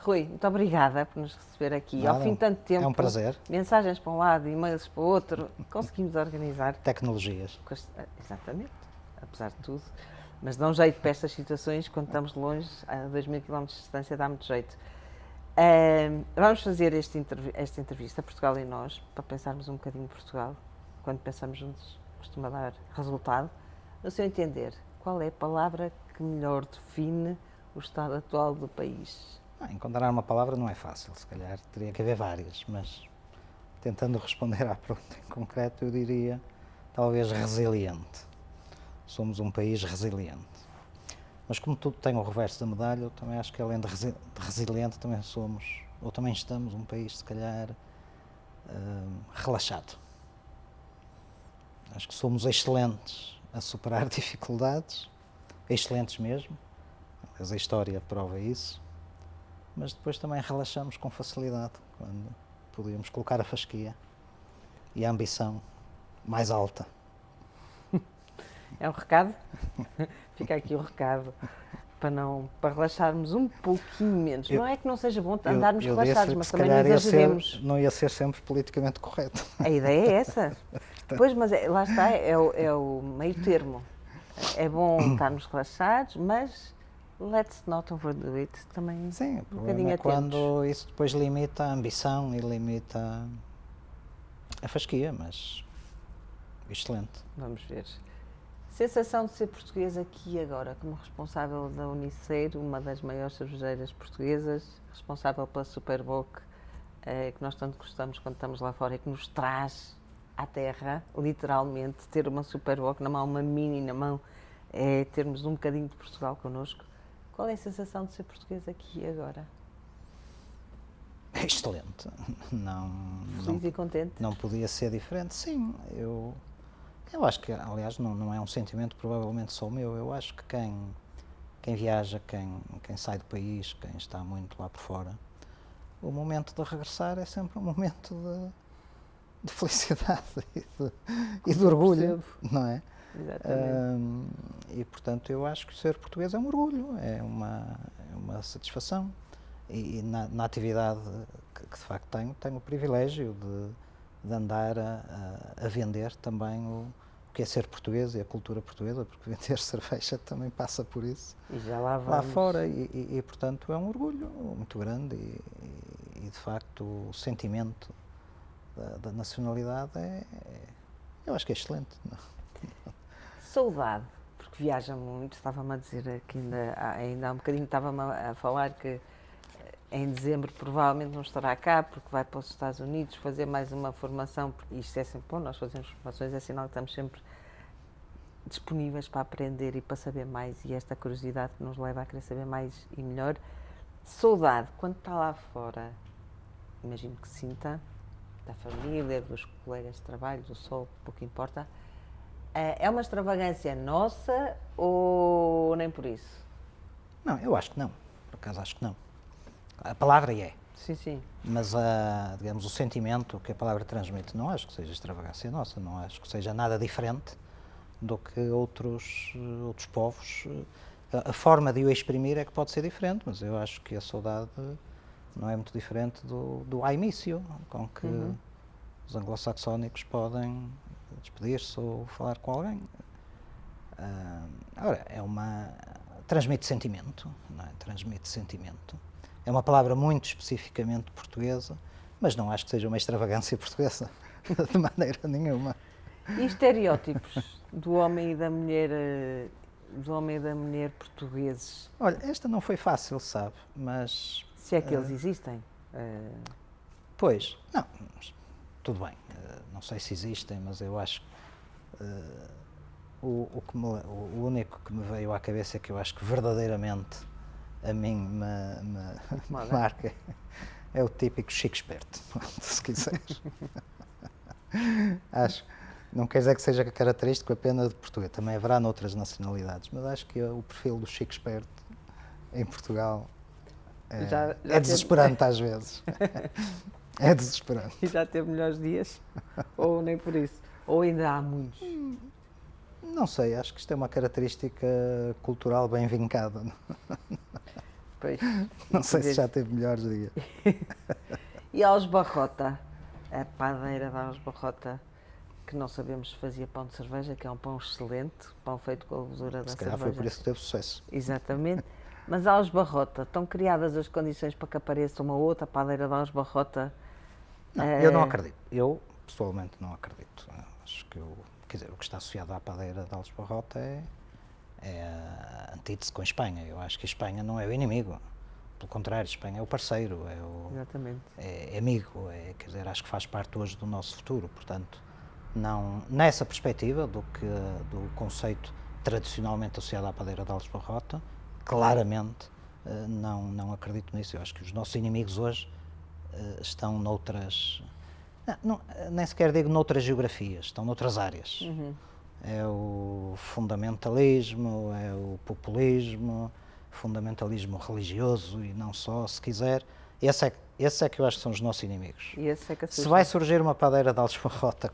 Rui, muito obrigada por nos receber aqui. Ao Nada, fim de tanto tempo, é um prazer. mensagens para um lado, e-mails para o outro, conseguimos organizar. Tecnologias. Exatamente, apesar de tudo. Mas dá um jeito para estas situações, quando estamos longe, a 2000 km de distância, dá muito jeito. Vamos fazer esta entrevista, Portugal e nós, para pensarmos um bocadinho em Portugal. Quando pensamos juntos, costuma dar resultado. No seu entender, qual é a palavra que melhor define o estado atual do país? Encontrar uma palavra não é fácil, se calhar teria que haver várias, mas tentando responder à pergunta em concreto, eu diria talvez resiliente. Somos um país resiliente. Mas como tudo tem o reverso da medalha, eu também acho que além de resiliente também somos, ou também estamos um país se calhar relaxado. Acho que somos excelentes a superar dificuldades, excelentes mesmo, mas a história prova isso, mas depois também relaxamos com facilidade, quando podíamos colocar a fasquia e a ambição mais alta. É um recado? Fica aqui o recado para relaxarmos um pouquinho menos. Não é que não seja bom andarmos relaxados, mas também não exageremos. Não ia ser sempre politicamente correto. A ideia é essa. Pois, mas lá está, é o meio termo. É bom estarmos relaxados, mas let's not overdo it também. Sim, o um problema bocadinho é atentos. quando isso depois limita a ambição e limita a fasquia, mas excelente. Vamos ver. Sensação de ser português aqui e agora, como responsável da Uniceiro, uma das maiores cervejeiras portuguesas, responsável pela Superboc, que nós tanto gostamos quando estamos lá fora e que nos traz à terra, literalmente, ter uma Superboc na mão, uma Mini na mão, é termos um bocadinho de Portugal connosco. Qual é a sensação de ser português aqui e agora? Excelente. Feliz e contente? Não podia ser diferente. Sim, eu acho que, aliás, não é um sentimento provavelmente só meu. Eu acho que quem viaja, quem sai do país, quem está muito lá por fora, o momento de regressar é sempre um momento de felicidade e de orgulho, não é? Exatamente. E, portanto, eu acho que ser português é um orgulho, é uma satisfação. E na atividade que de facto tenho o privilégio de andar a vender também o que é ser português e a cultura portuguesa, porque vender cerveja também passa por isso. E já lá vamos. Lá fora, e portanto é um orgulho muito grande e de facto o sentimento da nacionalidade eu acho que é excelente. Saudade, porque viaja muito, estava-me a dizer que ainda há um bocadinho estava-me a falar que em dezembro provavelmente não estará cá, porque vai para os Estados Unidos fazer mais uma formação, porque isto é sempre bom, nós fazemos formações, é sinal que estamos sempre disponíveis para aprender e para saber mais, e esta curiosidade que nos leva a querer saber mais e melhor. Saudade, quando está lá fora, imagino que sinta, da família, dos colegas de trabalho, do sol, pouco importa, é uma extravagância nossa ou nem por isso? Não, eu acho que não, por acaso acho que não. A palavra é. Sim, sim. Mas, digamos, o sentimento que a palavra transmite, não acho que seja extravagância nossa, não acho que seja nada diferente do que outros povos. A forma de o exprimir é que pode ser diferente, mas eu acho que a saudade não é muito diferente do I miss you, com que os anglo-saxónicos podem despedir-se ou falar com alguém. Agora, transmite sentimento, não é? Transmite sentimento. É uma palavra muito especificamente portuguesa, mas não acho que seja uma extravagância portuguesa, de maneira nenhuma. E estereótipos do homem e da mulher portugueses? Olha, esta não foi fácil, sabe, mas... Se é que eles existem? Pois, não, tudo bem, não sei se existem, mas eu acho que o único que me veio à cabeça é que eu acho que verdadeiramente a mim me marca é o típico chique esperto, se quiseres. Acho, não quer dizer que seja característico apenas de Portugal, também haverá noutras nacionalidades, mas acho que o perfil do chique esperto em Portugal é desesperante às vezes. É desesperante. E já teve melhores dias? Ou nem por isso? Ou ainda há muitos? Não sei, acho que isto é uma característica cultural bem vincada. Pois. Não sei se já teve melhores dias. E a Aljubarrota, a padeira da Aljubarrota, que não sabemos se fazia pão de cerveja, que é um pão excelente, pão feito com a levedura da cerveja. Se calhar foi por isso que teve sucesso. Exatamente. Mas a Aljubarrota, estão criadas as condições para que apareça uma outra padeira da Aljubarrota? Não, eu não acredito. Eu, pessoalmente, não acredito. Acho que quer dizer, o que está associado à padeira da Aljubarrota é a antítese com a Espanha. Eu acho que a Espanha não é o inimigo. Pelo contrário, a Espanha é o parceiro, Exatamente. é amigo, quer dizer, acho que faz parte hoje do nosso futuro. Portanto, não, nessa perspectiva do conceito tradicionalmente associado à padeira da Aljubarrota, claramente não acredito nisso. Eu acho que os nossos inimigos hoje estão noutras, nem sequer digo noutras geografias, estão noutras áreas. Uhum. É o fundamentalismo, é o populismo, fundamentalismo religioso e não só, se quiser. Esse é que eu acho que são os nossos inimigos. E esse é que Se vai surgir uma padeira de Aljubarrota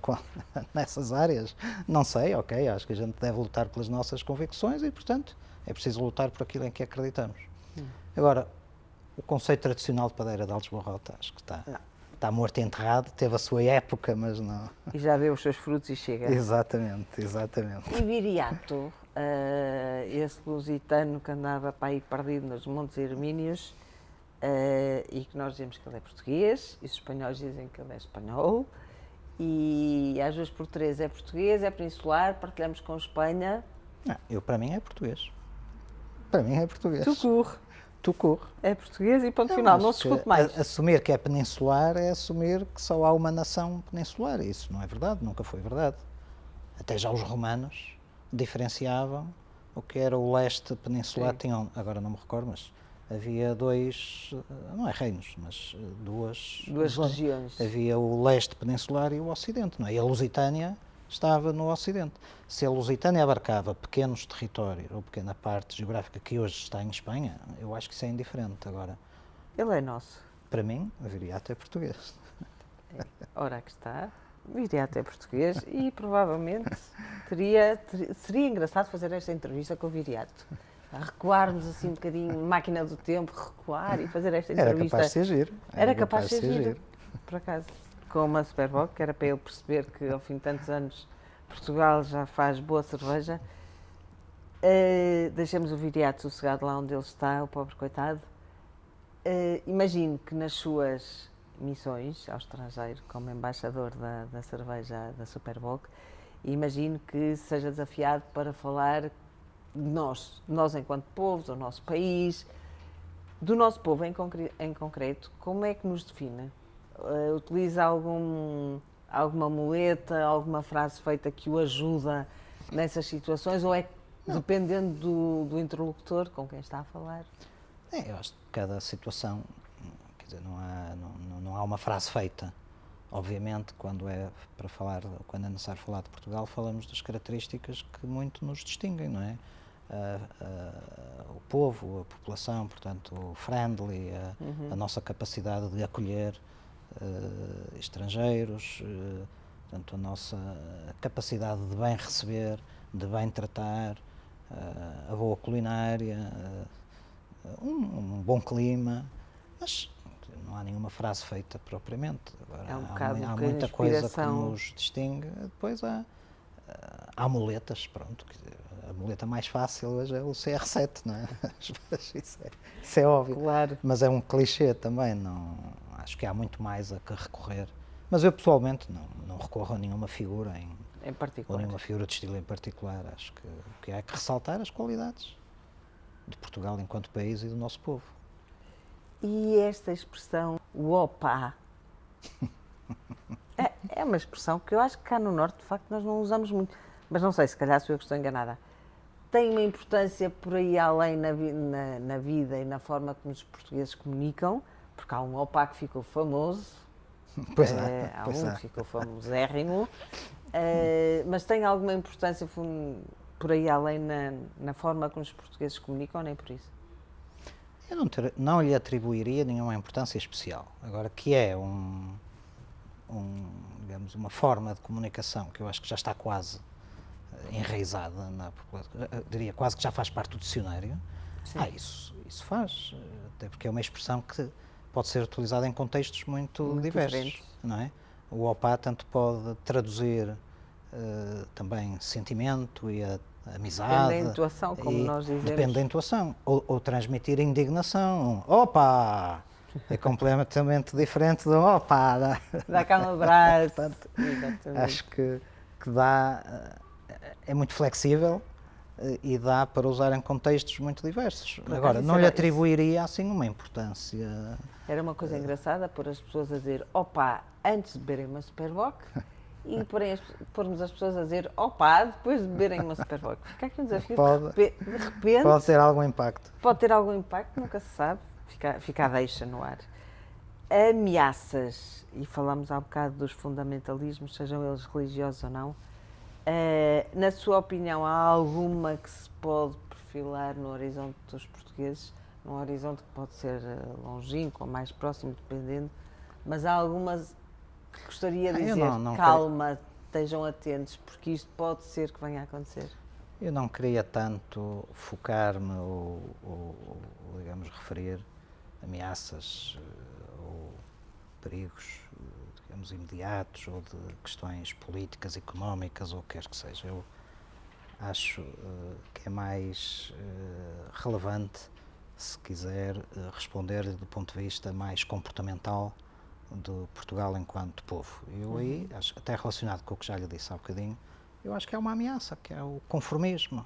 nessas áreas, não sei, ok, acho que a gente deve lutar pelas nossas convicções e, portanto, é preciso lutar por aquilo em que acreditamos. Agora, o conceito tradicional de padeira de Aljubarrota, acho que está morto e enterrado, teve a sua época, mas não... E já deu os seus frutos e chega. Exatamente. E Viriato, esse lusitano que andava para aí perdido nos Montes Hermínios, e que nós dizemos que ele é português, e os espanhóis dizem que ele é espanhol, e às vezes por três é português, é peninsular, partilhamos com Espanha. Não, para mim é português. Para mim é português. Tucur. É português e ponto final, não se discute mais. Assumir que é peninsular é assumir que só há uma nação peninsular. Isso não é verdade, nunca foi verdade. Até já os romanos diferenciavam o que era o leste peninsular. Tinham, agora não me recordo, mas havia dois, não é reinos, mas duas regiões. Havia o leste peninsular e o ocidente, não é? E a Lusitânia estava no ocidente. Se a Lusitânia abarcava pequenos territórios ou pequena parte geográfica que hoje está em Espanha, eu acho que isso é indiferente. Agora, ele é nosso. Para mim, o Viriato é português. Ora, aqui está. Viriato é português e provavelmente seria engraçado fazer esta entrevista com o Viriato. Recuarmos assim um bocadinho, máquina do tempo, recuar e fazer esta entrevista. Era capaz de ser giro. Era capaz de ser giro, por acaso. Com uma Superboc, que era para ele perceber que ao fim de tantos anos Portugal já faz boa cerveja. Deixamos o Viriato sossegado lá onde ele está, o pobre coitado. Imagino que nas suas missões ao estrangeiro, como embaixador da cerveja da Superboc, imagino que seja desafiado para falar de nós enquanto povo, do nosso país, do nosso povo em concreto. Como é que nos define? Utiliza alguma muleta, alguma frase feita que o ajuda nessas situações, ou é dependendo do interlocutor com quem está a falar? Eu acho que cada situação, quer dizer, não há uma frase feita. Obviamente, quando é necessário falar de Portugal, falamos das características que muito nos distinguem, não é? O povo, a população, portanto, o friendly, a nossa capacidade de acolher estrangeiros, portanto, a nossa capacidade de bem receber, de bem tratar, a boa culinária, um bom clima, mas não há nenhuma frase feita propriamente. Agora, há muita coisa que nos distingue. Depois há muletas, pronto. A muleta mais fácil hoje é o CR7, não é? Isso é óbvio. Claro. Mas é um clichê também, acho que há muito mais a que recorrer. Mas eu pessoalmente não recorro a nenhuma figura em particular. Ou nenhuma figura de estilo em particular. Acho que o que há que ressaltar as qualidades de Portugal enquanto país e do nosso povo. E esta expressão, o opa, é uma expressão que eu acho que cá no Norte, de facto, nós não usamos muito. Mas não sei, se calhar sou eu que estou enganada. Tem uma importância por aí além na vida e na forma como os portugueses comunicam, porque há um opa que ficou famoso. Pois há um que ficou famosérrimo. Mas tem alguma importância por aí além na forma como os portugueses comunicam, ou nem por isso? Eu não lhe atribuiria nenhuma importância especial. Agora, que é digamos, uma forma de comunicação que eu acho que já está quase enraizada na população, diria quase que já faz parte do dicionário. Isso faz, até porque é uma expressão que pode ser utilizada em contextos muito diversos, diferentes. não é? O opá tanto pode traduzir também sentimento e a amizade. Depende da intuação, como nós dizemos. Depende da intuação. Ou transmitir indignação. Opa! É completamente diferente do opa! Dá cá um abraço. Portanto, Exatamente. acho que dá, é muito flexível e dá para usar em contextos muito diversos. Agora, não lhe atribuiria assim uma importância. Era uma coisa engraçada pôr as pessoas a dizer opa antes de beberem uma Superboc e pormos as pessoas a dizer opa depois de beberem uma Superboc. Fica aqui um desafio. De repente. Pode ter algum impacto. Pode ter algum impacto, nunca se sabe. Fica a deixa no ar. Ameaças, e falamos há bocado dos fundamentalismos, sejam eles religiosos ou não. Na sua opinião, há alguma que se pode perfilar no horizonte dos portugueses? Num horizonte que pode ser longínquo ou mais próximo, dependendo, mas há algumas que gostaria de dizer, calma, estejam atentos, porque isto pode ser que venha a acontecer. Eu não queria tanto focar-me ou, digamos, referir ameaças ou perigos, digamos, imediatos ou de questões políticas, económicas ou o que quer que seja. Eu acho que é mais relevante, se quiser, responder do ponto de vista mais comportamental de Portugal enquanto povo. Eu aí, até relacionado com o que já lhe disse há bocadinho, eu acho que é uma ameaça, que é o conformismo,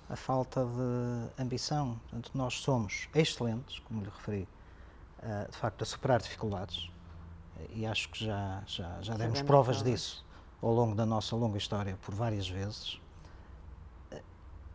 a falta de ambição. Portanto, nós somos excelentes, como lhe referi, de facto, a superar dificuldades, e acho que já demos provas disso ao longo da nossa longa história por várias vezes.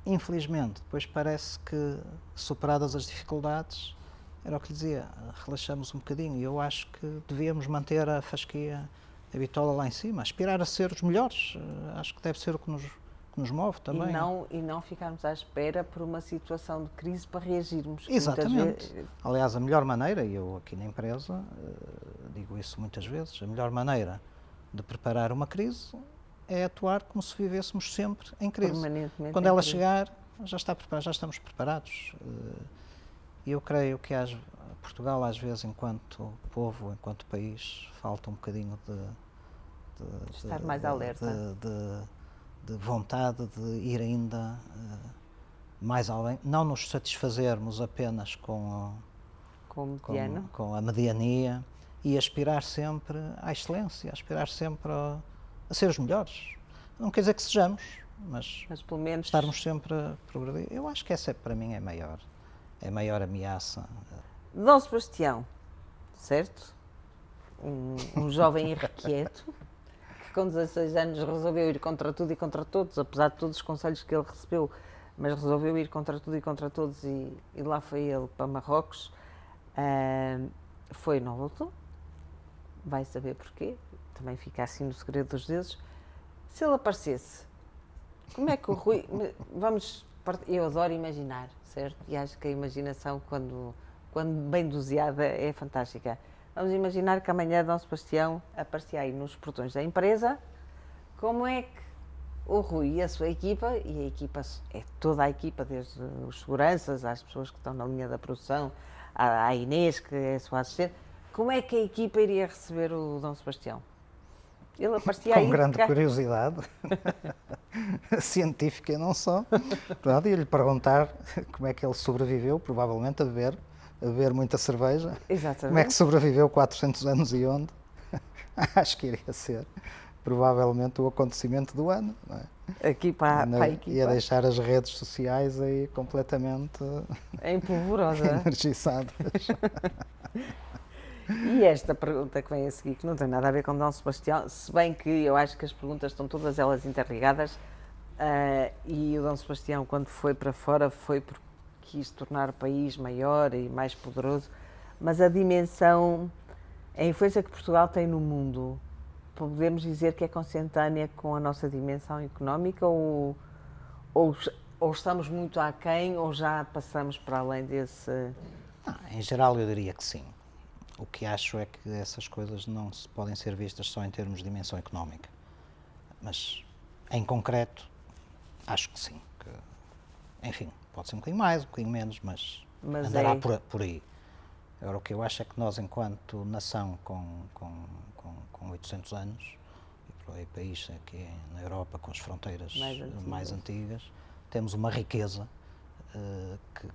Infelizmente, depois parece que, superadas as dificuldades, era o que lhe dizia, relaxamos um bocadinho, e eu acho que devíamos manter a fasquia, a bitola lá em cima, aspirar a ser os melhores. Acho que deve ser o que nos move também. E não ficarmos à espera por uma situação de crise para reagirmos. Exatamente. Aliás, a melhor maneira, e eu aqui na empresa digo isso muitas vezes, a melhor maneira de preparar uma crise é atuar como se vivêssemos sempre em crise. Quando ela chegar, já estamos preparados. E eu creio que Portugal, às vezes, enquanto povo, enquanto país, falta um bocadinho de estar mais alerta. De vontade de ir ainda mais além, não nos satisfazermos apenas com a mediania e aspirar sempre à excelência, aspirar sempre a ser os melhores. Não quer dizer que sejamos, mas pelo menos estarmos sempre a progredir. Eu acho que essa, para mim, é a maior ameaça. Dom Sebastião, certo? Um jovem irrequieto, que com 16 anos resolveu ir contra tudo e contra todos, apesar de todos os conselhos que ele recebeu, mas resolveu ir contra tudo e contra todos e lá foi ele para Marrocos. Foi e não voltou. Vai saber porquê. Também fica assim no segredo dos deuses. Se ele aparecesse, como é que o Rui... Eu adoro imaginar, certo? E acho que a imaginação, quando bem doseada, é fantástica. Vamos imaginar que amanhã Dom Sebastião aparecia aí nos portões da empresa. Como é que o Rui e a sua equipa, e a equipa é toda a equipa, desde os seguranças, às pessoas que estão na linha da produção, à Inês, que é a sua assistente, como é que a equipa iria receber o Dom Sebastião? Ele aparecia aí... Com grande curiosidade, científica e não só. Ia-lhe perguntar como é que ele sobreviveu, provavelmente a beber muita cerveja. Exatamente. Como é que sobreviveu 400 anos e onde? Acho que iria ser, provavelmente, o acontecimento do ano. Não é? Aqui para a equipa. Ia deixar as redes sociais aí completamente... empolvorosa. Energizadas. E esta pergunta que vem a seguir, que não tem nada a ver com Dom Sebastião, se bem que eu acho que as perguntas estão todas elas interligadas, e o Dom Sebastião, quando foi para fora, foi porque quis tornar o país maior e mais poderoso, mas a dimensão, a influência que Portugal tem no mundo, podemos dizer que é consentânea com a nossa dimensão económica ou estamos muito aquém ou já passamos para além desse... Em geral, eu diria que sim. O que acho é que essas coisas não podem ser vistas só em termos de dimensão económica. Mas, em concreto, acho que sim. Enfim, pode ser um bocadinho mais, um bocadinho menos, mas andará por aí. Agora, o que eu acho é que nós, enquanto nação com 800 anos, e por aí país aqui na Europa com as fronteiras mais antigas, temos uma riqueza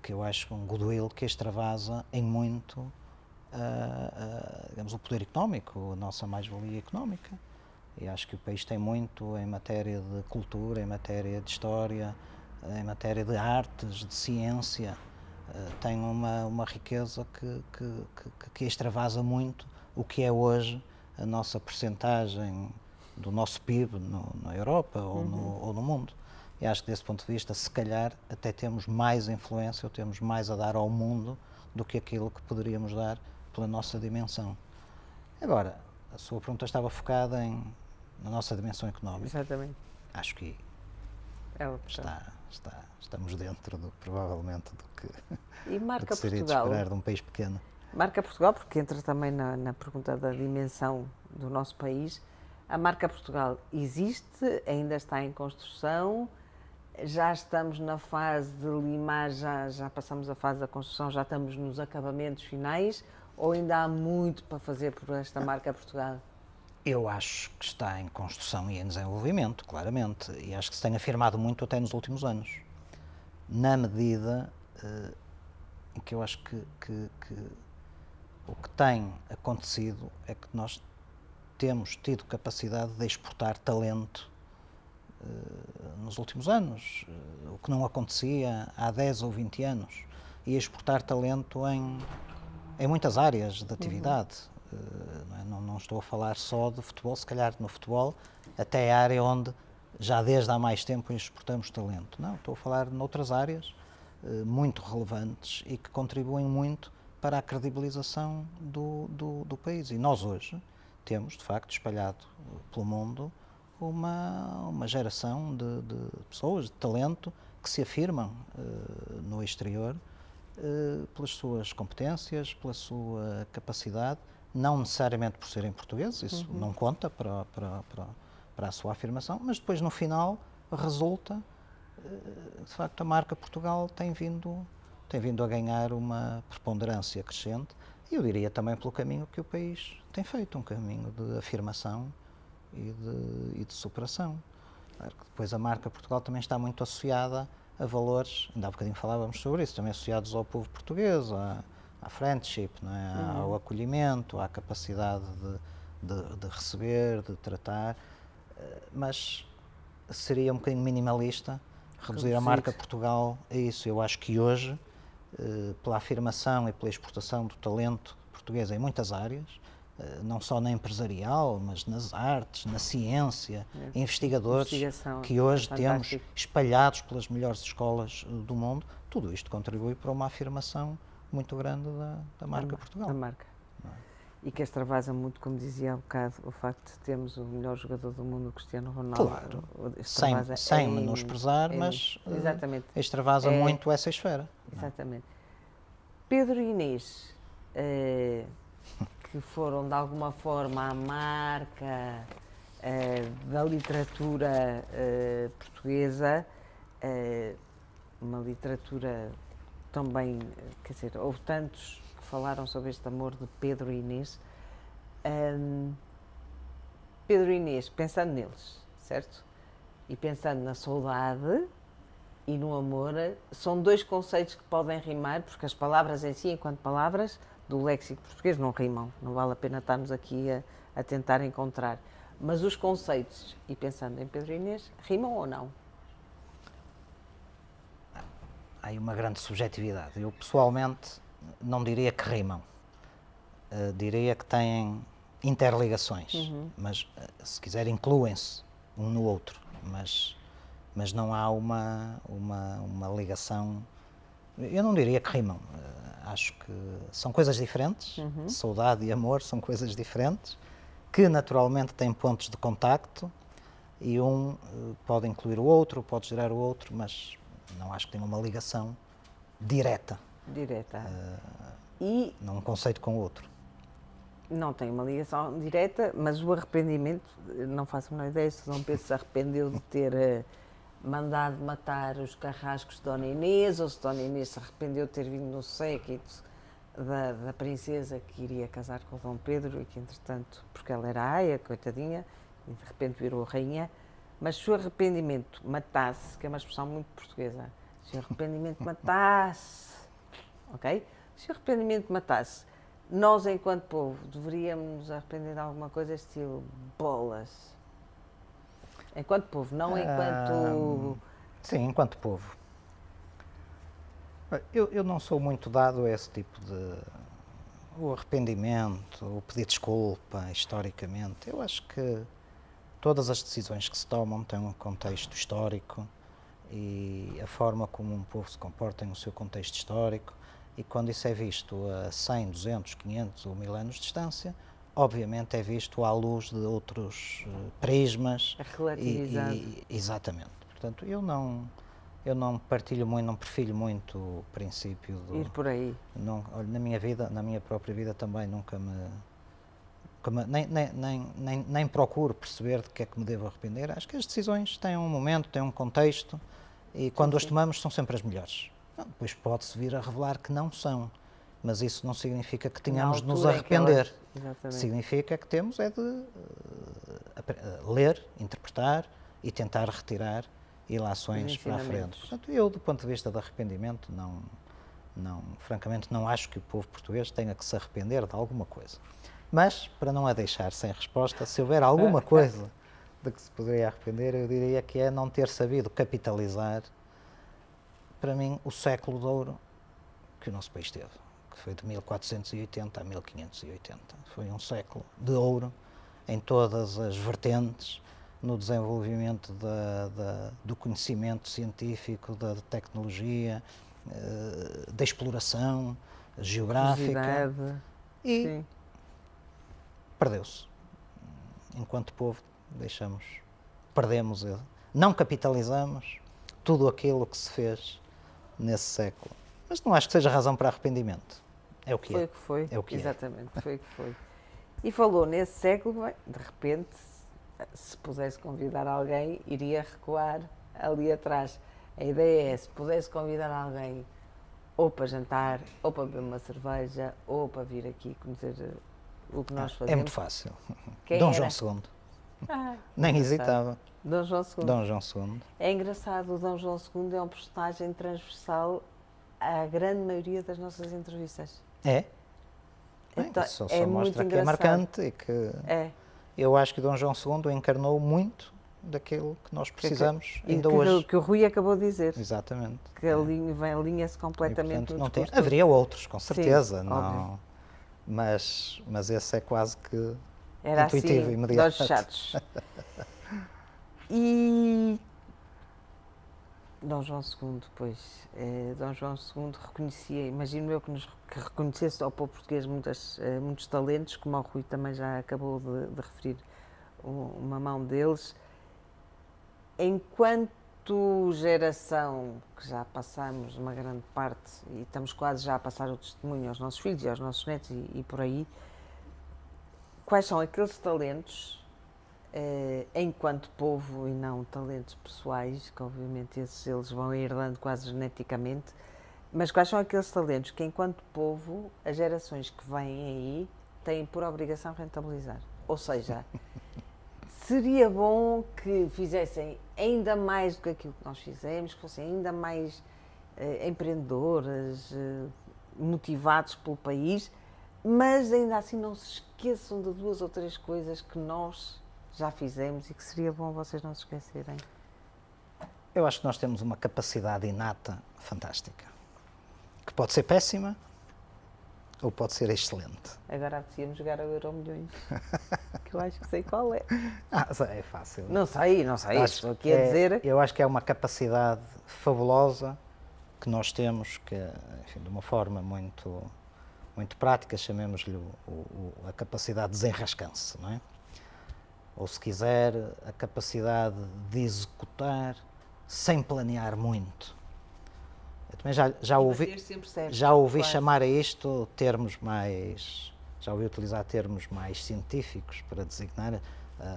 que eu acho um goodwill que extravasa em muito digamos, o poder económico, a nossa mais-valia económica. E acho que o país tem muito em matéria de cultura, em matéria de história, em matéria de artes, de ciência. Tem uma riqueza que extravasa muito o que é hoje a nossa percentagem do nosso PIB na Europa ou no mundo. E acho que desse ponto de vista, se calhar, até temos mais influência ou temos mais a dar ao mundo do que aquilo que poderíamos dar pela nossa dimensão. Agora, a sua pergunta estava focada na nossa dimensão económica. Exatamente. Acho que estamos dentro, provavelmente, do que seria de esperar de um país pequeno. Marca Portugal, porque entra também na pergunta da dimensão do nosso país. A marca Portugal existe, ainda está em construção, já estamos na fase de limar, já passamos a fase da construção, já estamos nos acabamentos finais, ou ainda há muito para fazer por esta marca Portugal? Eu acho que está em construção e em desenvolvimento, claramente, e acho que se tem afirmado muito até nos últimos anos, na medida em que eu acho que o que tem acontecido é que nós temos tido capacidade de exportar talento nos últimos anos, o que não acontecia há 10 ou 20 anos, e exportar talento em muitas áreas de atividade. Não estou a falar só de futebol, se calhar no futebol até a área onde já desde há mais tempo exportamos talento. Não, estou a falar noutras áreas muito relevantes e que contribuem muito para a credibilização do país. E nós hoje temos, de facto, espalhado pelo mundo uma geração de pessoas, de talento, que se afirmam no exterior pelas suas competências, pela sua capacidade, não necessariamente por serem portugueses, isso não conta para a sua afirmação, mas depois no final resulta, de facto, a marca Portugal tem vindo a ganhar uma preponderância crescente, e eu diria também pelo caminho que o país tem feito, um caminho de afirmação e de superação. Claro que depois a marca Portugal também está muito associada a valores, ainda há bocadinho falávamos sobre isso, também associados ao povo português, à friendship, não é? Ao acolhimento, à capacidade de receber, de tratar, mas seria um bocadinho minimalista reduzir a marca Portugal a isso. Eu acho que hoje, pela afirmação e pela exportação do talento português em muitas áreas, não só na empresarial, mas nas artes, na ciência, investigadores que hoje temos espalhados pelas melhores escolas do mundo, tudo isto contribui para uma afirmação muito grande da marca Portugal. Da marca. E que extravasa muito, como dizia há bocado, o facto de termos o melhor jogador do mundo, o Cristiano Ronaldo. Claro, sem menosprezar, mas extravasa muito essa esfera. Exatamente. Pedro e Inês, que foram de alguma forma a marca da literatura portuguesa, uma literatura também, quer dizer, houve tantos que falaram sobre este amor de Pedro e Inês. Pedro e Inês, pensando neles, certo? E pensando na saudade e no amor, são dois conceitos que podem rimar, porque as palavras em si, enquanto palavras, do léxico português não rimam, não vale a pena estarmos aqui a tentar encontrar. Mas os conceitos, e pensando em Pedro e Inês, rimam ou não? Há aí uma grande subjetividade. Eu, pessoalmente, não diria que rimam. Diria que têm interligações, mas, se quiser, incluem-se um no outro, mas não há uma ligação. Eu não diria que rimam. Acho que são coisas diferentes. Saudade e amor são coisas diferentes, que naturalmente têm pontos de contacto, e um pode incluir o outro, pode gerar o outro, mas não acho que tenha uma ligação direta. E num conceito com o outro. Não tem uma ligação direta, mas o arrependimento, não faço a menor ideia se Dom Pedro se arrependeu de ter mandado matar os carrascos de Dona Inês, ou se Dona Inês se arrependeu de ter vindo no séquito da princesa que iria casar com o Dom Pedro e que, entretanto, porque ela era aia, coitadinha, e de repente virou rainha, mas se o arrependimento matasse, que é uma expressão muito portuguesa, se o arrependimento matasse, ok? Se o arrependimento matasse, nós, enquanto povo, deveríamos nos arrepender de alguma coisa, estilo bolas. Enquanto povo, não enquanto... Sim, enquanto povo. Eu não sou muito dado a esse tipo de... o arrependimento, o pedir desculpa, historicamente. Eu acho que todas as decisões que se tomam têm um contexto histórico e a forma como um povo se comporta tem o seu contexto histórico, e quando isso é visto a 100, 200, 500 ou 1000 anos de distância, obviamente é visto à luz de outros prismas. É relativizado. Exatamente. Portanto, eu não partilho muito, não perfilho muito o princípio do... Ir por aí. Não, olha, na minha própria vida também nunca me... Nem procuro perceber de que é que me devo arrepender. Acho que as decisões têm um momento, têm um contexto, e quando as tomamos são sempre as melhores. Depois pode-se vir a revelar que não são, mas isso não significa que tenhamos de nos arrepender. Significa que temos é de ler, interpretar e tentar retirar ilações para a frente. Portanto, eu, do ponto de vista de arrependimento, francamente, não acho que o povo português tenha que se arrepender de alguma coisa. Mas, para não a deixar sem resposta, se houver alguma coisa de que se poderia arrepender, eu diria que é não ter sabido capitalizar, para mim, o século de ouro que o nosso país teve, que foi de 1480 a 1580. Foi um século de ouro em todas as vertentes, no desenvolvimento do conhecimento científico, da tecnologia, da exploração geográfica. E perdeu-se. Enquanto povo, perdemos, não capitalizamos tudo aquilo que se fez nesse século. Mas não acho que seja razão para arrependimento. É o que foi é. O que foi. É o que exatamente, foi o que foi. E falou nesse século, bem, de repente, se pudesse convidar alguém, iria recuar ali atrás. A ideia é, se pudesse convidar alguém ou para jantar, ou para beber uma cerveja, ou para vir aqui conhecer o que nós fazemos. É muito fácil. Quem Dom era? João II. engraçado. Nem hesitava. Dom João II. Dom João II. É engraçado, o Dom João II é um personagem transversal à grande maioria das nossas entrevistas. É? Então, só é mostra muito que engraçado. é marcante e que É. eu acho que Dom João II encarnou muito daquilo que nós precisamos ainda hoje. Que o Rui acabou de dizer. Exatamente. Que alinha-se completamente no discurso. Haveria outros, com certeza. Sim, não, mas esse é quase que era intuitivo, assim, imediato. dos chatos. E Dom João II, pois, Dom João II reconhecia, imagino eu que reconhecesse ao povo português muitos talentos, como o Rui também já acabou de referir uma mão deles. Enquanto geração, que já passamos uma grande parte e estamos quase já a passar o testemunho aos nossos filhos e aos nossos netos e por aí, quais são aqueles talentos, enquanto povo e não talentos pessoais, que obviamente eles vão herdando quase geneticamente, mas quais são aqueles talentos que, enquanto povo, as gerações que vêm aí têm por obrigação rentabilizar? Ou seja, seria bom que fizessem ainda mais do que aquilo que nós fizemos, que fossem ainda mais empreendedoras, motivados pelo país, mas ainda assim não se esqueçam de 2 ou 3 coisas que nós já fizemos e que seria bom vocês não se esquecerem. Eu acho que nós temos uma capacidade inata fantástica, que pode ser péssima ou pode ser excelente. Agora apetecia-me jogar ao Euromilhões, que eu acho que sei qual é. É fácil. Não sei, estou aqui a dizer. Eu acho que é uma capacidade fabulosa que nós temos, que, enfim, de uma forma muito prática, chamemos-lhe a capacidade de desenrascança, não é? Ou, se quiser, a capacidade de executar sem planear muito. Eu também já ouvi chamar a isto termos mais, já ouvi utilizar termos mais científicos para designar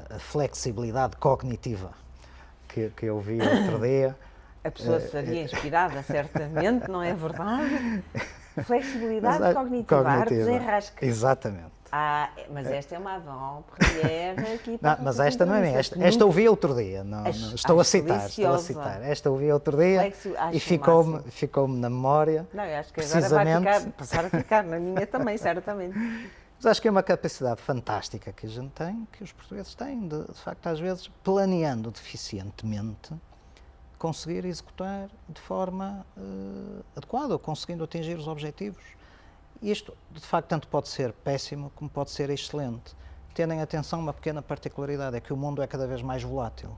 a flexibilidade cognitiva, que eu vi outro dia. A pessoa seria inspirada, certamente, não é verdade? Flexibilidade cognitiva, a arte desenrasca. Exatamente. Mas esta é uma avant-première aqui para não, mas esta não é minha, esta ouvi outro dia, não, estou a citar. Esta ouvi outro dia e ficou-me na memória. Não, eu acho que agora vai passar a ficar na minha também, certamente. Mas acho que é uma capacidade fantástica que a gente tem, que os portugueses têm, de facto, às vezes, planeando deficientemente, conseguir executar de forma adequada, ou conseguindo atingir os objetivos. E isto, de facto, tanto pode ser péssimo como pode ser excelente. Tendo em atenção uma pequena particularidade, é que o mundo é cada vez mais volátil.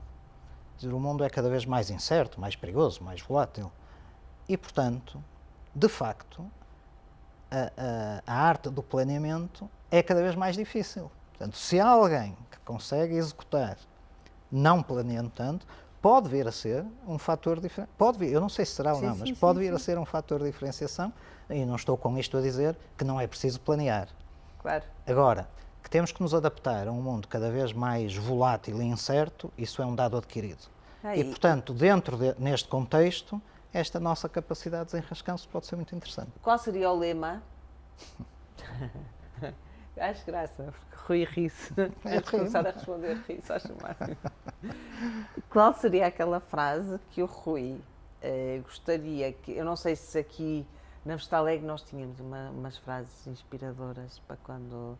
Quer dizer, o mundo é cada vez mais incerto, mais perigoso, mais volátil. E, portanto, de facto, a arte do planeamento é cada vez mais difícil. Portanto, se há alguém que consegue executar não planeando tanto, pode vir a ser um fator diferente. Eu não sei se será ou não, mas pode vir a ser um fator de diferenciação, e não estou com isto a dizer que não é preciso planear. Claro. Agora, que temos que nos adaptar a um mundo cada vez mais volátil e incerto, isso é um dado adquirido. E, portanto, neste contexto, esta nossa capacidade de desenrascanço pode ser muito interessante. Qual seria o lema? Acho graça, porque Rui ri-se. Antes de começar a responder, ri-se, acho máximo. Qual seria aquela frase que o Rui gostaria que... Eu não sei se aqui na Vista Alegre nós tínhamos umas frases inspiradoras para quando...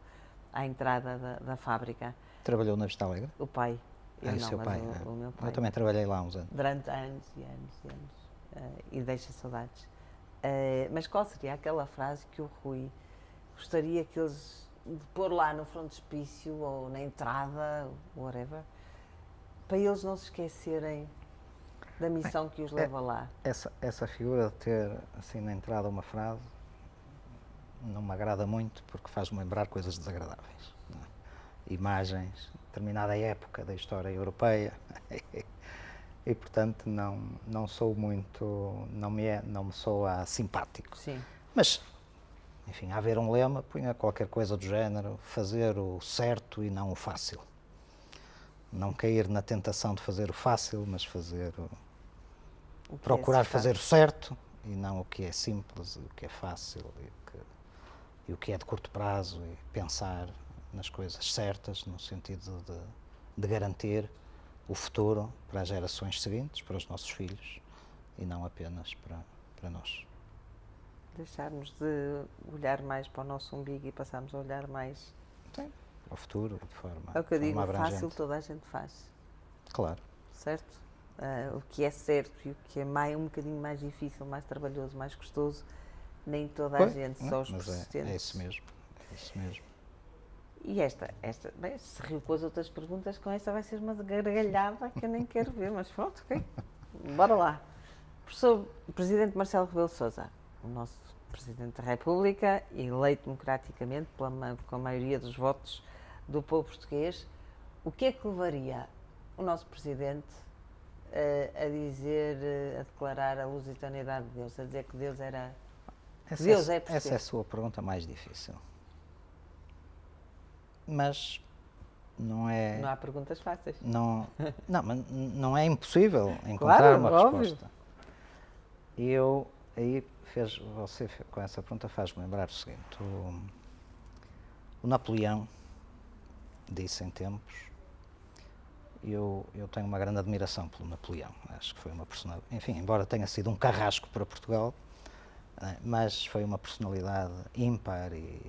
à entrada da fábrica. Trabalhou na Vista Alegre? O pai. Eu não, seu mas pai, o meu pai. Eu também trabalhei lá há uns anos. Durante anos e anos e anos. E deixa saudades. Mas qual seria aquela frase que o Rui gostaria que eles de pôr lá no frontispício ou na entrada, whatever, para eles não se esquecerem da missão que os leva lá? Essa figura de ter assim na entrada uma frase não me agrada muito, porque faz-me lembrar coisas desagradáveis. Não é? Imagens, determinada época da história europeia. E, portanto, não sou muito, não me soa simpático. Sim. Mas, enfim, a haver um lema, punha qualquer coisa do género, fazer o certo e não o fácil. Não cair na tentação de fazer o fácil, mas fazer procurar fazer o certo e não o que é simples, o que é fácil e o que é de curto prazo, e pensar nas coisas certas, no sentido de garantir o futuro para as gerações seguintes, para os nossos filhos, e não apenas para nós. Deixarmos de olhar mais para o nosso umbigo e passarmos a olhar mais... Sim, para o futuro, de forma É o que eu digo, abrangente. fácil toda a gente faz. Claro. Certo? O que é certo e o que é um bocadinho mais difícil, mais trabalhoso, mais custoso, nem toda a gente, só os persistentes. É isso mesmo, é isso mesmo. E bem, se riu com as outras perguntas, com esta vai ser uma gargalhada que eu nem quero ver, mas pronto, ok. Bora lá. Professor Presidente Marcelo Rebelo de Sousa, o nosso Presidente da República, eleito democraticamente com a maioria dos votos do povo português, o que é que levaria o nosso Presidente a declarar a lusitaniedade de Deus, a dizer que Deus era... Deus é português? Essa é a sua pergunta mais difícil. Mas não é... Não há perguntas fáceis. Mas não é impossível encontrar uma resposta. Você com essa pergunta faz-me lembrar o seguinte. O Napoleão disse em tempos, eu tenho uma grande admiração pelo Napoleão, acho que foi uma personalidade, enfim, embora tenha sido um carrasco para Portugal, mas foi uma personalidade ímpar e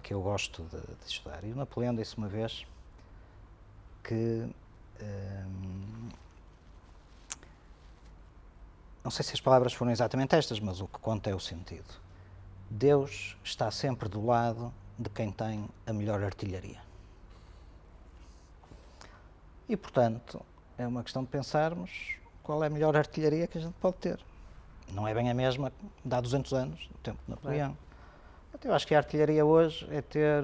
que eu gosto de estudar. E o Napoleão disse uma vez que, não sei se as palavras foram exatamente estas, mas o que conta é o sentido. Deus está sempre do lado de quem tem a melhor artilharia. E, portanto, é uma questão de pensarmos qual é a melhor artilharia que a gente pode ter. Não é bem a mesma de há 200 anos, no tempo de Napoleão. Claro. Eu acho que a artilharia hoje é ter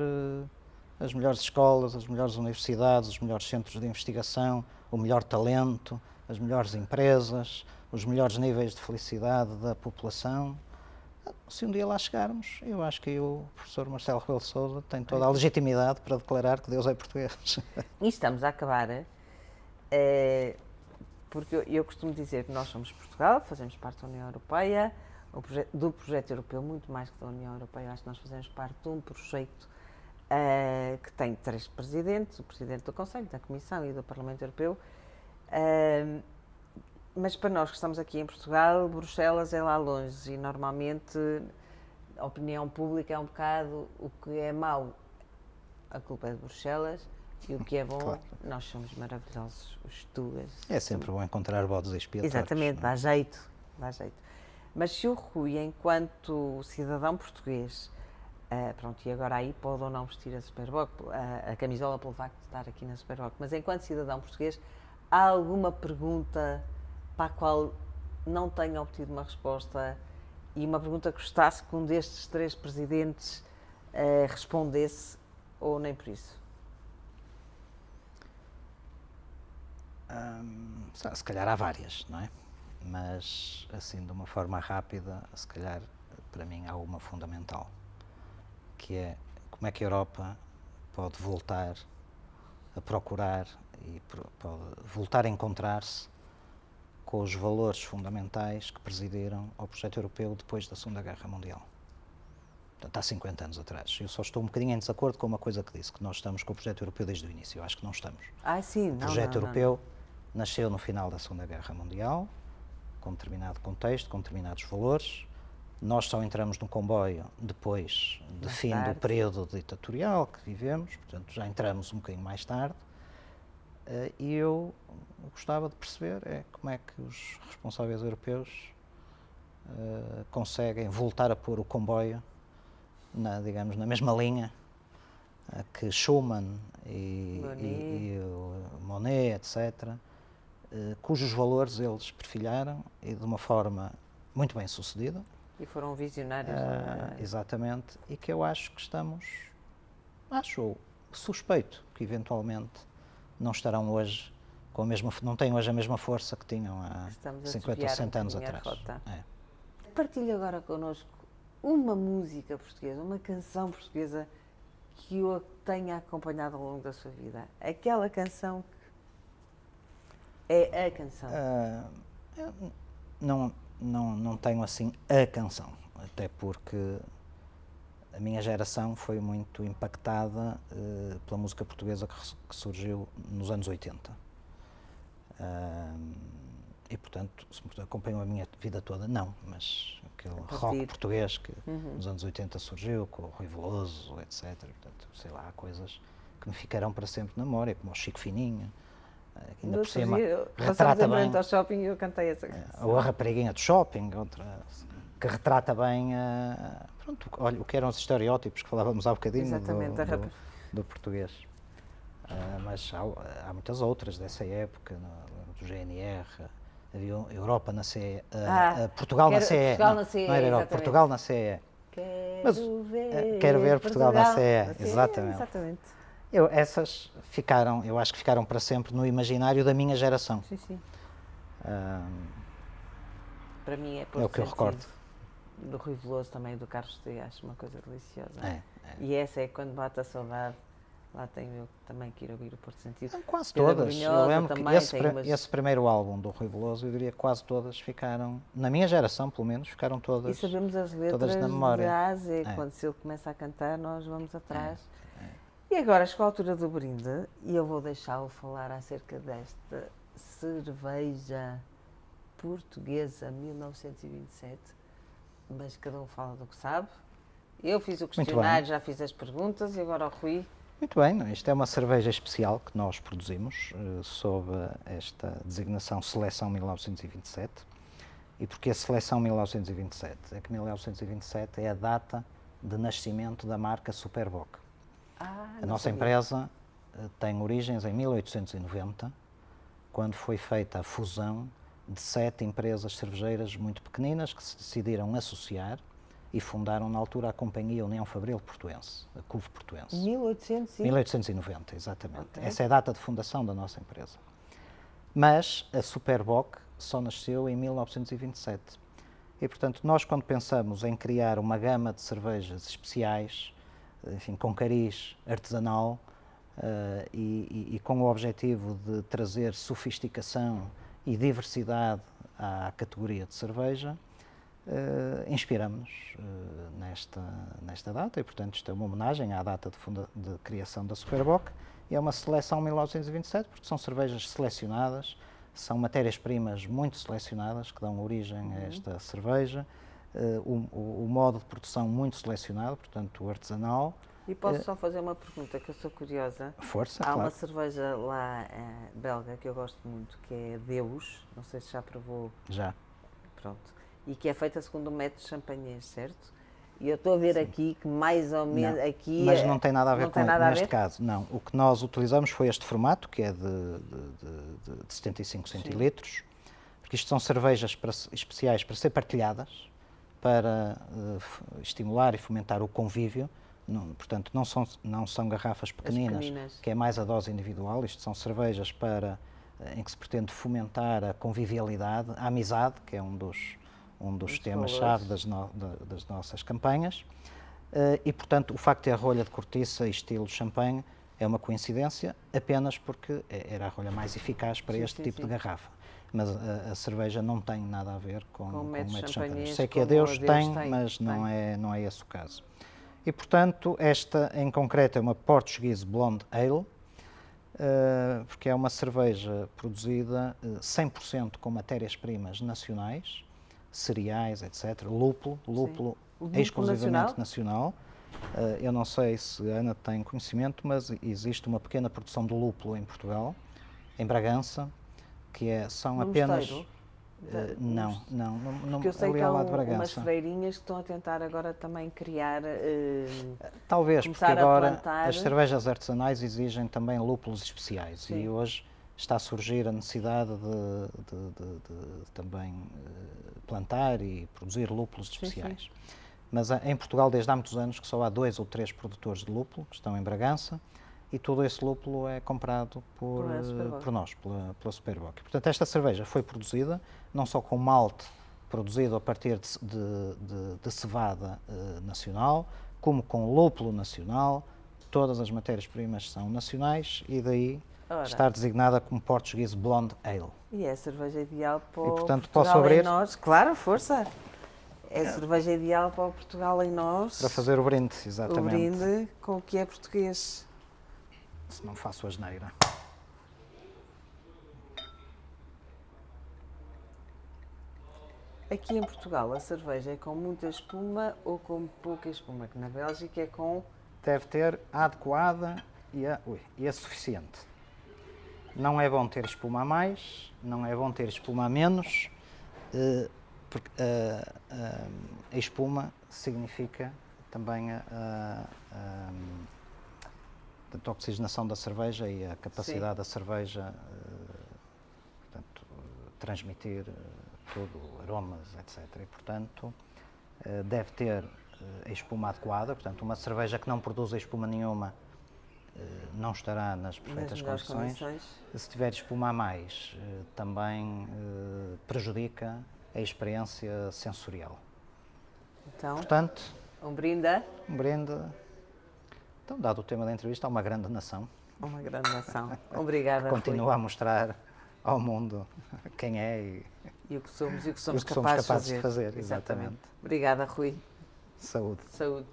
as melhores escolas, as melhores universidades, os melhores centros de investigação, o melhor talento, as melhores empresas, os melhores níveis de felicidade da população. Se um dia lá chegarmos, eu acho que o professor Marcelo Rebelo de Sousa tem toda a legitimidade para declarar que Deus é português. E estamos a acabar Porque eu costumo dizer que nós somos Portugal, fazemos parte da União Europeia, do projeto europeu, muito mais que da União Europeia. Acho que nós fazemos parte de um projeto que tem 3 presidentes, o Presidente do Conselho, da Comissão e do Parlamento Europeu. Mas para nós que estamos aqui em Portugal, Bruxelas é lá longe e normalmente a opinião pública é um bocado o que é mau, a culpa é de Bruxelas. E o que é bom, claro. Nós somos maravilhosos, os tugas. É sempre bom encontrar bodes expiatórios. Exatamente, dá jeito, dá jeito. Mas se o Rui, enquanto cidadão português, pronto, e agora aí pode ou não vestir a Superboc, a camisola pelo facto de estar aqui na Superboc, mas enquanto cidadão português, há alguma pergunta para a qual não tenha obtido uma resposta e uma pergunta que gostasse que um destes 3 presidentes respondesse, ou nem por isso? Se calhar há várias, não é? Mas, assim, de uma forma rápida, se calhar, para mim, há uma fundamental, que é como é que a Europa pode voltar a procurar e pode voltar a encontrar-se com os valores fundamentais que presidiram ao projeto europeu depois da Segunda Guerra Mundial. Portanto, há 50 anos atrás. Eu só estou um bocadinho em desacordo com uma coisa que disse, que nós estamos com o projeto europeu desde o início. Eu acho que não estamos. Sim, o projeto europeu nasceu no final da Segunda Guerra Mundial, com determinado contexto, com determinados valores. Nós só entramos no comboio depois do fim do período ditatorial que vivemos, portanto já entramos um bocadinho mais tarde. E eu gostava de perceber como é que os responsáveis europeus conseguem voltar a pôr o comboio digamos, na mesma linha que Schuman e o Monnet, etc., cujos valores eles perfilharam e de uma forma muito bem sucedida. E foram visionários. Exatamente, e que eu acho que suspeito que eventualmente não estarão hoje não têm hoje a mesma força que tinham há 50 ou 60 anos atrás. Partilhe agora connosco uma música portuguesa, uma canção portuguesa que o tenha acompanhado ao longo da sua vida. Aquela canção que é a canção. Não tenho assim a canção, até porque a minha geração foi muito impactada pela música portuguesa que surgiu nos anos 80. E, portanto, se acompanhou a minha vida toda, não, mas aquele rock português que nos anos 80 surgiu, com o Rui Veloso, etc. Portanto, sei lá, há coisas que me ficarão para sempre na memória, como o Chico Fininho, ainda por cima retrata bem... ao shopping e eu cantei essa canção. Ou a Rapariguinha do Shopping, outra que retrata bem pronto, olha, o que eram os estereótipos que falávamos há bocadinho do português. Mas há muitas outras dessa época, do GNR, havia Europa na CE, Portugal na CE, não era Europa, Portugal na CE. Quero ver Portugal na CE, exatamente. Essas eu acho que ficaram para sempre no imaginário da minha geração. Sim. Para mim é o que eu recordo. Do Rui Veloso também, do Carlos T, acho uma coisa deliciosa. E essa é quando bate a saudade. Lá tenho eu também que ir ouvir o Porto Sentido. Quase todas. Eu lembro que esse primeiro álbum do Rui Veloso, eu diria que quase todas ficaram, na minha geração pelo menos, ficaram todas. E sabemos as letras na memória. de A a Z. Quando se ele começa a cantar, nós vamos atrás. E agora chegou a altura do brinde e eu vou deixá-lo falar acerca desta cerveja portuguesa 1927, mas cada um fala do que sabe. Eu fiz o questionário, já fiz as perguntas e agora o Rui. Muito bem, isto é uma cerveja especial que nós produzimos sob esta designação Seleção 1927. E porquê Seleção 1927? É que 1927 é a data de nascimento da marca Superboc. A nossa empresa tem origens em 1890, quando foi feita a fusão de 7 empresas cervejeiras muito pequeninas que se decidiram associar e fundaram na altura a Companhia União Fabril Portuense, a CUV Portuense. 1890, exatamente. Okay. Essa é a data de fundação da nossa empresa. Mas a Superboc só nasceu em 1927. E, portanto, nós quando pensamos em criar uma gama de cervejas especiais, enfim, com cariz artesanal, e com o objetivo de trazer sofisticação e diversidade à categoria de cerveja, inspiramos-nos nesta data e, portanto, isto é uma homenagem à data de criação da Superboc e é uma seleção 1927, porque são cervejas selecionadas, são matérias-primas muito selecionadas que dão origem a esta cerveja, o modo de produção muito selecionado, portanto, o artesanal. E posso só fazer uma pergunta, que eu sou curiosa? Força, Há claro. uma cerveja lá belga que eu gosto muito, que é Deus, não sei se já provou. Já. Pronto. E que é feita segundo o método champanhês, certo? E eu estou a ver aqui que mais ou menos aqui... Mas não tem nada a ver com neste caso, não. O que nós utilizamos foi este formato, que é de 75 centilitros, porque isto são cervejas especiais para ser partilhadas, para estimular e fomentar o convívio. Portanto, não são garrafas pequeninas, que é mais a dose individual. Isto são cervejas em que se pretende fomentar a convivialidade, a amizade, que é um dos temas-chave das nossas campanhas. E, portanto, o facto de ter a rolha de cortiça e estilo champanhe é uma coincidência, apenas porque era a rolha mais eficaz para este tipo de garrafa. Mas a cerveja não tem nada a ver com o método champanhe. Sei que a Deus tem, mas não é esse o caso. E, portanto, esta em concreto é uma Portuguese Blonde Ale, porque é uma cerveja produzida 100% com matérias-primas nacionais, cereais, etc. Lúpulo exclusivamente nacional. Eu não sei se a Ana tem conhecimento, mas existe uma pequena produção de lúpulo em Portugal, em Bragança, são apenas... Não, porque eu sei que há umas freirinhas que estão a tentar agora também criar... Talvez, porque agora as cervejas artesanais exigem também lúpulos especiais e hoje está a surgir a necessidade de também plantar e produzir lúpulos especiais. Mas em Portugal, desde há muitos anos, que só há 2 ou 3 produtores de lúpulo, que estão em Bragança, e todo esse lúpulo é comprado por nós, pela Superboc. Portanto, esta cerveja foi produzida não só com malte produzido a partir de cevada nacional, como com lúpulo nacional. Todas as matérias-primas são nacionais e daí estar designada como Portuguese Blonde Ale. E é a cerveja ideal para o portanto, Portugal posso abrir? Em nós. Claro, força! É a cerveja ideal para o Portugal em nós. Para fazer o brinde, exatamente. O brinde com o que é português. Se não faço asneira. Aqui em Portugal a cerveja é com muita espuma ou com pouca espuma? Que na Bélgica é com... Deve ter a adequada e a suficiente. Não é bom ter espuma a mais, não é bom ter espuma a menos, porque a espuma significa também a oxigenação da cerveja e a capacidade da cerveja, portanto, transmitir tudo, aromas, etc. E, portanto, deve ter a espuma adequada. Portanto, uma cerveja que não produz espuma nenhuma não estará nas perfeitas condições. Se tiver espuma a mais, também prejudica a experiência sensorial. Então, portanto, um brinde. Um brinde. Então, dado o tema da entrevista, há uma grande nação. Uma grande nação. Obrigada, Rui. Continua a mostrar ao mundo quem é e o que somos capazes de fazer. Exatamente. Obrigada, Rui. Saúde. Saúde.